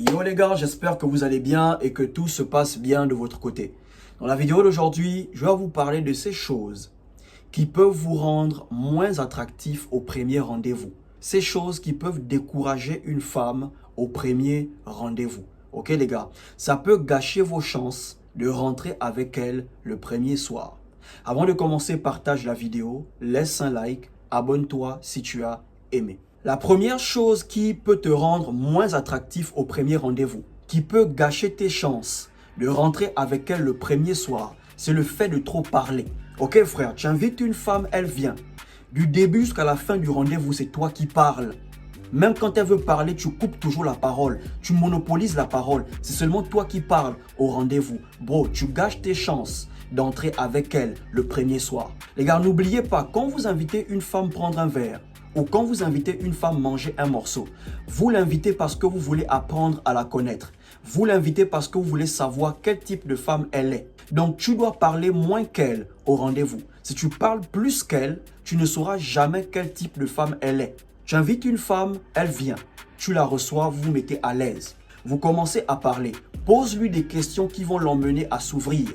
Yo les gars, j'espère que vous allez bien et que tout se passe bien de votre côté. Dans la vidéo d'aujourd'hui, je vais vous parler de ces choses qui peuvent vous rendre moins attractif au premier rendez-vous. Ces choses qui peuvent décourager une femme au premier rendez-vous. Ok les gars, ça peut gâcher vos chances de rentrer avec elle le premier soir. Avant de commencer, partage la vidéo, laisse un like, abonne-toi si tu as aimé. La première chose qui peut te rendre moins attractif au premier rendez-vous, qui peut gâcher tes chances de rentrer avec elle le premier soir, c'est le fait de trop parler. Ok frère, tu invites une femme, elle vient. Du début jusqu'à la fin du rendez-vous, c'est toi qui parles. Même quand elle veut parler, tu coupes toujours la parole. Tu monopolises la parole. C'est seulement toi qui parles au rendez-vous. Bro, tu gâches tes chances d'entrer avec elle le premier soir. Les gars, n'oubliez pas, quand vous invitez une femme prendre un verre, ou quand vous invitez une femme manger un morceau, vous l'invitez parce que vous voulez apprendre à la connaître. Vous l'invitez parce que vous voulez savoir quel type de femme elle est. Donc, tu dois parler moins qu'elle au rendez-vous. Si tu parles plus qu'elle, tu ne sauras jamais quel type de femme elle est. Tu invites une femme, elle vient. Tu la reçois, vous vous mettez à l'aise. Vous commencez à parler. Pose-lui des questions qui vont l'emmener à s'ouvrir.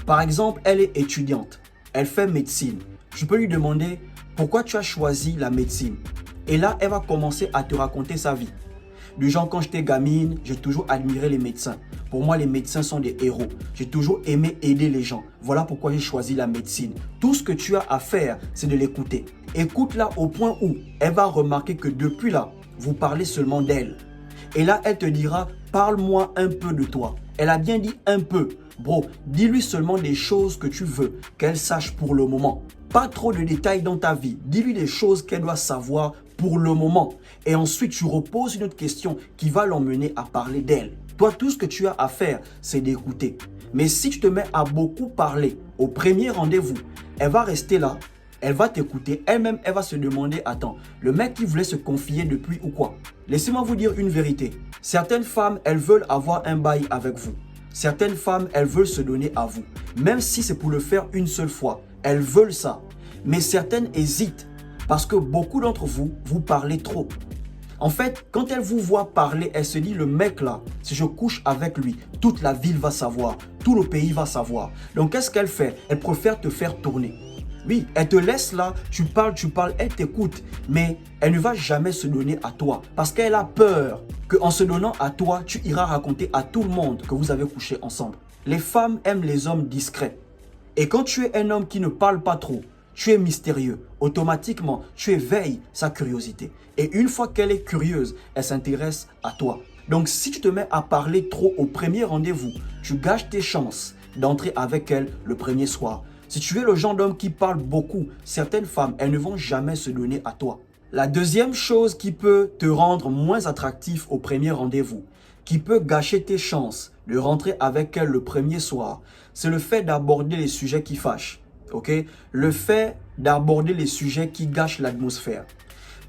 Par exemple, elle est étudiante. Elle fait médecine. Je peux lui demander pourquoi tu as choisi la médecine. Et là, elle va commencer à te raconter sa vie. Du genre, quand j'étais gamine, j'ai toujours admiré les médecins. Pour moi, les médecins sont des héros. J'ai toujours aimé aider les gens. Voilà pourquoi j'ai choisi la médecine. Tout ce que tu as à faire, c'est de l'écouter. Écoute-la au point où elle va remarquer que depuis là, vous parlez seulement d'elle. Et là, elle te dira, parle-moi un peu de toi. Elle a bien dit un peu. Bro, dis-lui seulement des choses que tu veux, qu'elle sache pour le moment. Pas trop de détails dans ta vie. Dis-lui des choses qu'elle doit savoir pour le moment. Et ensuite, tu reposes une autre question qui va l'emmener à parler d'elle. Toi, tout ce que tu as à faire, c'est d'écouter. Mais si tu te mets à beaucoup parler au premier rendez-vous, elle va rester là, elle va t'écouter. Elle-même, elle va se demander, attends, le mec qui voulait se confier depuis ou quoi? Laissez-moi vous dire une vérité. Certaines femmes, elles veulent avoir un bail avec vous. Certaines femmes, elles veulent se donner à vous. Même si c'est pour le faire une seule fois. Elles veulent ça. Mais certaines hésitent parce que beaucoup d'entre vous, vous parlez trop. En fait, quand elle vous voit parler, elle se dit, le mec là, si je couche avec lui, toute la ville va savoir, tout le pays va savoir. Donc qu'est-ce qu'elle fait? Elle préfère te faire tourner. Oui, elle te laisse là, tu parles, elle t'écoute, mais elle ne va jamais se donner à toi parce qu'elle a peur qu'en se donnant à toi, tu iras raconter à tout le monde que vous avez couché ensemble. Les femmes aiment les hommes discrets. Et quand tu es un homme qui ne parle pas trop, tu es mystérieux. Automatiquement, tu éveilles sa curiosité. Et une fois qu'elle est curieuse, elle s'intéresse à toi. Donc si tu te mets à parler trop au premier rendez-vous, tu gâches tes chances d'entrer avec elle le premier soir. Si tu es le genre d'homme qui parle beaucoup, certaines femmes, elles ne vont jamais se donner à toi. La deuxième chose qui peut te rendre moins attractif au premier rendez-vous, qui peut gâcher tes chances de rentrer avec elle le premier soir, c'est le fait d'aborder les sujets qui fâchent. Okay? Le fait d'aborder les sujets qui gâchent l'atmosphère.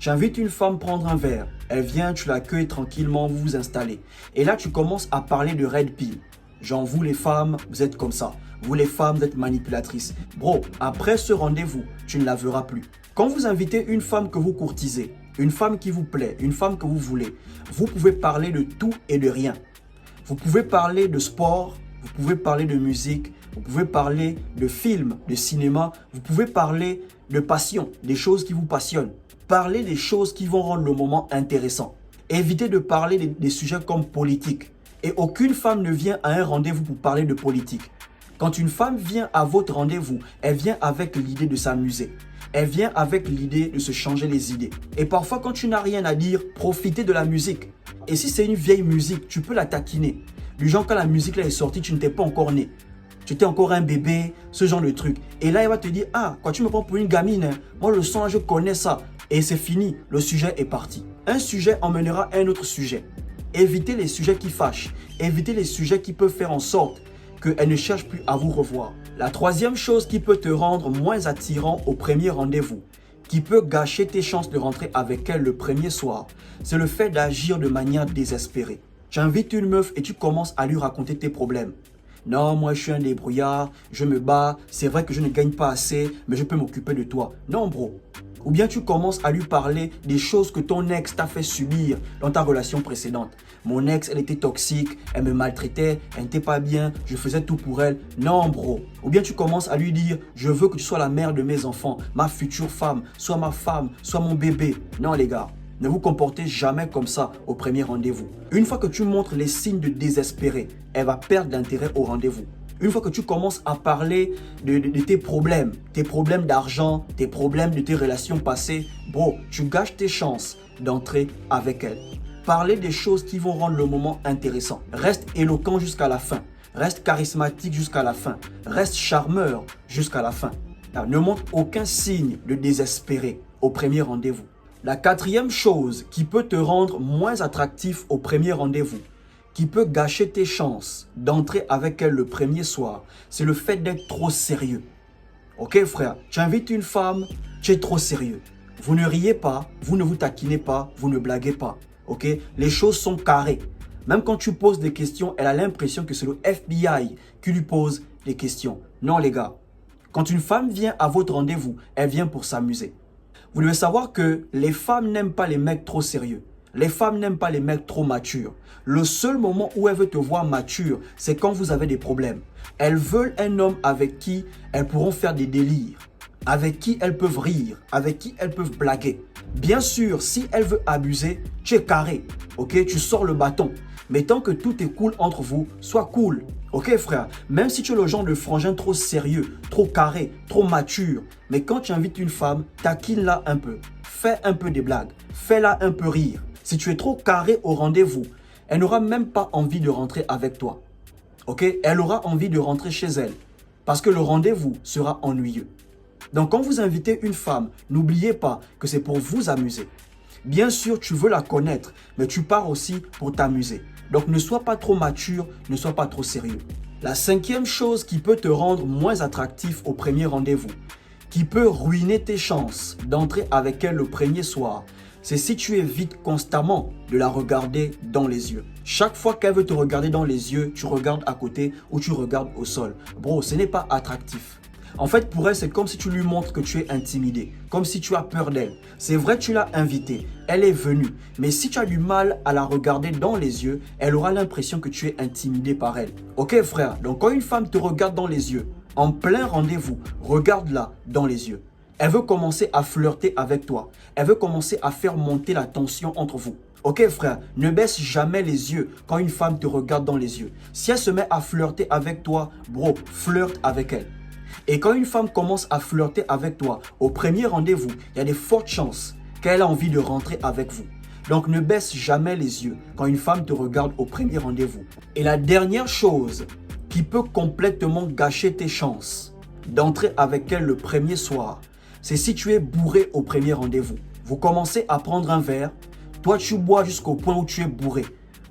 J'invite une femme prendre un verre. Elle vient, tu l'accueilles tranquillement, vous vous installez. Et là, tu commences à parler de red pill. Genre, vous les femmes, vous êtes comme ça. Vous les femmes, vous êtes manipulatrices. Bro, après ce rendez-vous, tu ne la verras plus. Quand vous invitez une femme que vous courtisez, une femme qui vous plaît, une femme que vous voulez, vous pouvez parler de tout et de rien. Vous pouvez parler de sport, vous pouvez parler de musique, vous pouvez parler de films, de cinéma, vous pouvez parler de passion, des choses qui vous passionnent. Parlez des choses qui vont rendre le moment intéressant. Évitez de parler des sujets comme politique. Et aucune femme ne vient à un rendez-vous pour parler de politique. Quand une femme vient à votre rendez-vous, elle vient avec l'idée de s'amuser. Elle vient avec l'idée de se changer les idées. Et parfois, quand tu n'as rien à dire, profitez de la musique. Et si c'est une vieille musique, tu peux la taquiner. Du genre, quand la musique là est sortie, tu n'étais pas encore né. Tu étais encore un bébé, ce genre de truc. Et là, elle va te dire, ah, quand tu me prends pour une gamine, hein, moi le son là, je connais ça. Et c'est fini, le sujet est parti. Un sujet emmènera un autre sujet. Évitez les sujets qui fâchent. Évitez les sujets qui peuvent faire en sorte qu'elle ne cherche plus à vous revoir. La troisième chose qui peut te rendre moins attirant au premier rendez-vous, qui peut gâcher tes chances de rentrer avec elle le premier soir, c'est le fait d'agir de manière désespérée. Tu invites une meuf et tu commences à lui raconter tes problèmes. Non, moi je suis un débrouillard, je me bats, c'est vrai que je ne gagne pas assez, mais je peux m'occuper de toi. Non bro, Ou bien tu commences à lui parler des choses que ton ex t'a fait subir dans ta relation précédente. Mon ex, elle était toxique, elle me maltraitait, elle n'était pas bien, je faisais tout pour elle. Non, bro. Ou bien tu commences à lui dire, je veux que tu sois la mère de mes enfants, ma future femme, soit ma femme, soit mon bébé. Non, les gars. Ne vous comportez jamais comme ça au premier rendez-vous. Une fois que tu montres les signes de désespéré, elle va perdre l'intérêt au rendez-vous. Une fois que tu commences à parler de tes problèmes d'argent, tes problèmes de tes relations passées, bro, tu gâches tes chances d'entrer avec elle. Parlez des choses qui vont rendre le moment intéressant. Reste éloquent jusqu'à la fin. Reste charismatique jusqu'à la fin. Reste charmeur jusqu'à la fin. Ne montre aucun signe de désespéré au premier rendez-vous. La quatrième chose qui peut te rendre moins attractif au premier rendez-vous, qui peut gâcher tes chances d'entrer avec elle le premier soir, c'est le fait d'être trop sérieux. Ok frère, tu invites une femme, tu es trop sérieux. Vous ne riez pas, vous ne vous taquinez pas, vous ne blaguez pas. Ok, les choses sont carrées. Même quand tu poses des questions, elle a l'impression que c'est le FBI qui lui pose des questions. Non les gars, quand une femme vient à votre rendez-vous, elle vient pour s'amuser. Vous devez savoir que les femmes n'aiment pas les mecs trop sérieux. Les femmes n'aiment pas les mecs trop matures. Le seul moment où elles veulent te voir mature, c'est quand vous avez des problèmes. Elles veulent un homme avec qui elles pourront faire des délires, avec qui elles peuvent rire, avec qui elles peuvent blaguer. Bien sûr, si elle veut abuser, tu es carré, ok? Tu sors le bâton. Mais tant que tout est cool entre vous, sois cool. Ok frère, même si tu es le genre de frangin trop sérieux, trop carré, trop mature, mais quand tu invites une femme, taquine-la un peu. Fais un peu des blagues, fais-la un peu rire. Si tu es trop carré au rendez-vous, elle n'aura même pas envie de rentrer avec toi. Ok? Elle aura envie de rentrer chez elle parce que le rendez-vous sera ennuyeux. Donc quand vous invitez une femme, n'oubliez pas que c'est pour vous amuser. Bien sûr, tu veux la connaître, mais tu pars aussi pour t'amuser. Donc ne sois pas trop mature, ne sois pas trop sérieux. La cinquième chose qui peut te rendre moins attractif au premier rendez-vous, qui peut ruiner tes chances d'entrer avec elle le premier soir, c'est si tu évites constamment de la regarder dans les yeux. Chaque fois qu'elle veut te regarder dans les yeux, tu regardes à côté ou tu regardes au sol. Bro, ce n'est pas attractif. En fait, pour elle, c'est comme si tu lui montres que tu es intimidé, comme si tu as peur d'elle. C'est vrai, tu l'as invitée, elle est venue. Mais si tu as du mal à la regarder dans les yeux, elle aura l'impression que tu es intimidé par elle. Ok frère, donc quand une femme te regarde dans les yeux, en plein rendez-vous, regarde-la dans les yeux. Elle veut commencer à flirter avec toi. Elle veut commencer à faire monter la tension entre vous. Ok frère, ne baisse jamais les yeux quand une femme te regarde dans les yeux. Si elle se met à flirter avec toi, bro, flirte avec elle. Et quand une femme commence à flirter avec toi au premier rendez-vous, il y a de fortes chances qu'elle a envie de rentrer avec vous. Donc ne baisse jamais les yeux quand une femme te regarde au premier rendez-vous. Et la dernière chose qui peut complètement gâcher tes chances d'entrer avec elle le premier soir, c'est si tu es bourré au premier rendez-vous. Vous commencez à prendre un verre, toi tu bois jusqu'au point où tu es bourré,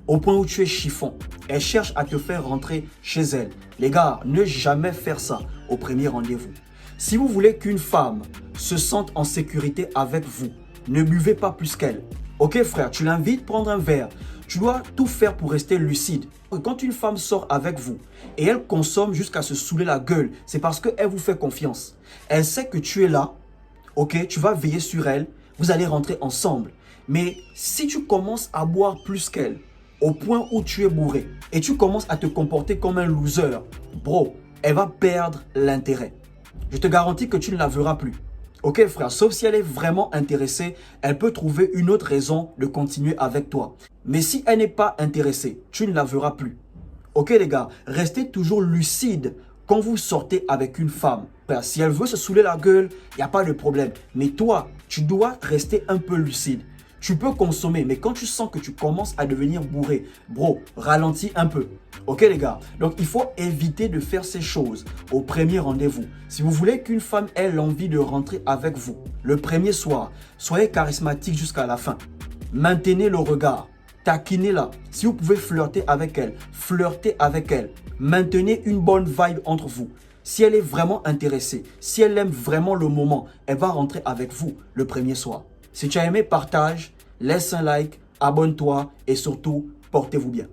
au point où tu es chiffon. Elle cherche à te faire rentrer chez elle. Les gars, ne jamais faire ça au premier rendez-vous. Si vous voulez qu'une femme se sente en sécurité avec vous, ne buvez pas plus qu'elle. Ok frère, tu l'invites à prendre un verre. Tu dois tout faire pour rester lucide. Quand une femme sort avec vous et elle consomme jusqu'à se saouler la gueule, c'est parce qu'elle vous fait confiance. Elle sait que tu es là, ok, tu vas veiller sur elle, vous allez rentrer ensemble. Mais si tu commences à boire plus qu'elle, au point où tu es bourré, et tu commences à te comporter comme un loser, bro, elle va perdre l'intérêt. Je te garantis que tu ne la verras plus. Ok frère, sauf si elle est vraiment intéressée, elle peut trouver une autre raison de continuer avec toi. Mais si elle n'est pas intéressée, tu ne la verras plus. Ok les gars, restez toujours lucide quand vous sortez avec une femme. Si elle veut se saouler la gueule, il n'y a pas de problème. Mais toi, tu dois rester un peu lucide. Tu peux consommer, mais quand tu sens que tu commences à devenir bourré, bro, ralentis un peu. Ok les gars? Donc il faut éviter de faire ces choses au premier rendez-vous. Si vous voulez qu'une femme ait l'envie de rentrer avec vous le premier soir, soyez charismatique jusqu'à la fin. Maintenez le regard. Taquinez-la. Si vous pouvez flirter avec elle, flirtez avec elle. Maintenez une bonne vibe entre vous. Si elle est vraiment intéressée, si elle aime vraiment le moment, elle va rentrer avec vous le premier soir. Si tu as aimé, partage, laisse un like, abonne-toi et surtout, portez-vous bien.